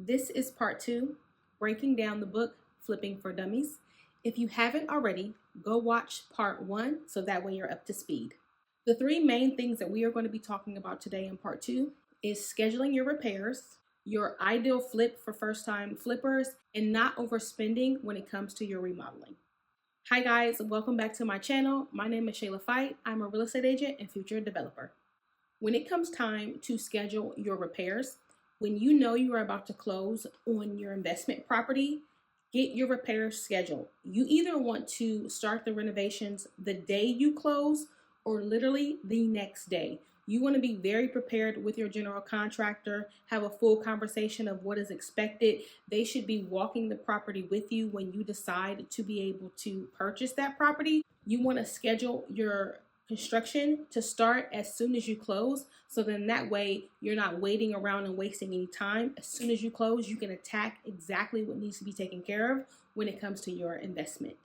This is part 2, breaking down the book Flipping for Dummies. If you haven't already, go watch part 1 so that way you're up to speed. The 3 main things that we are going to be talking about today in part 2 is scheduling your repairs, your ideal flip for first-time flippers, and not overspending when it comes to your remodeling. Hi guys, welcome back to my channel. My name is Shayla. I'm a real estate agent and future developer. When it comes time to schedule your repairs, when you know you are about to close on your investment property, get your repairs scheduled. You either want to start the renovations the day you close or literally the next day. You want to be very prepared with your general contractor, have a full conversation of what is expected. They should be walking the property with you when you decide to be able to purchase that property. You want to schedule your construction to start as soon as you close, so then that way you're not waiting around and wasting any time. As soon as you close, you can attack exactly what needs to be taken care of when it comes to your investment.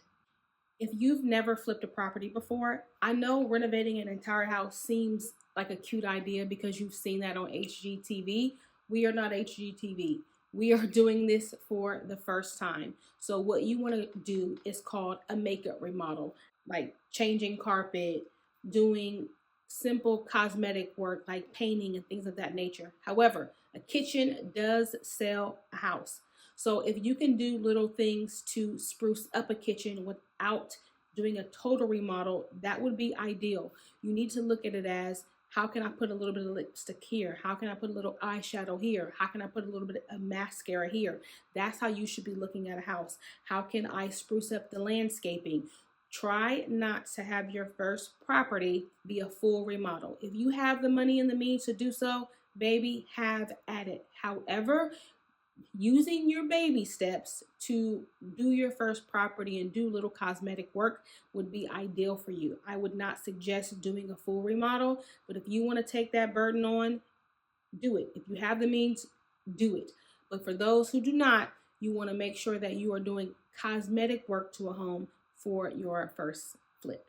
If you've never flipped a property before, I know renovating an entire house seems like a cute idea because you've seen that on HGTV. We are not HGTV. We are doing this for the first time. So what you want to do is called a makeup remodel, like changing carpet, doing simple cosmetic work like painting and things of that nature. However, a kitchen does sell a house. So if you can do little things to spruce up a kitchen without doing a total remodel, that would be ideal. You need to look at it as, how can I put a little bit of lipstick here? How can I put a little eyeshadow here? How can I put a little bit of mascara here? That's how you should be looking at a house. How can I spruce up the landscaping? Try not to have your first property be a full remodel. If you have the money and the means to do so, baby, have at it. However, using your baby steps to do your first property and do little cosmetic work would be ideal for you. I would not suggest doing a full remodel, but if you want to take that burden on, do it. If you have the means, do it. But for those who do not, you want to make sure that you are doing cosmetic work to a home for your first flip.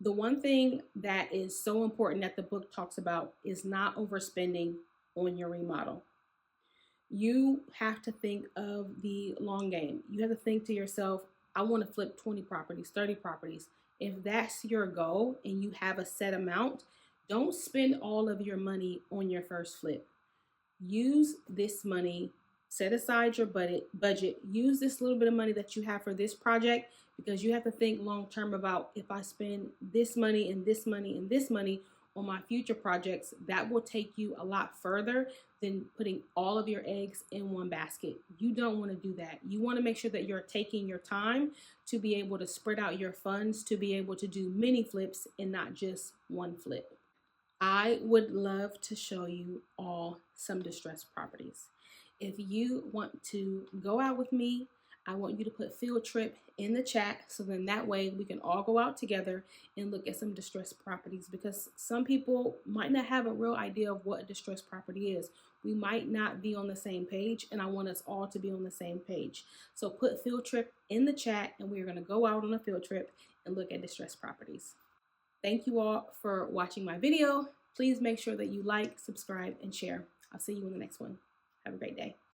The one thing that is so important that the book talks about is not overspending on your remodel. You have to think of the long game. You have to think to yourself, I want to flip 20 properties, 30 properties. If that's your goal and you have a set amount, don't spend all of your money on your first flip. Use this money, set aside your budget, use this little bit of money that you have for this project, because you have to think long term about, if I spend this money and this money and this money on my future projects, that will take you a lot further than putting all of your eggs in one basket. You don't want to do that. You want to make sure that you're taking your time to be able to spread out your funds, to be able to do many flips and not just one flip. I would love to show you all some distressed properties. If you want to go out with me, I want you to put field trip in the chat, so then that way we can all go out together and look at some distressed properties, because some people might not have a real idea of what a distressed property is. We might not be on the same page, and I want us all to be on the same page. So put field trip in the chat and we're going to go out on a field trip and look at distressed properties. Thank you all for watching my video. Please make sure that you like, subscribe, and share. I'll see you in the next one. Have a great day.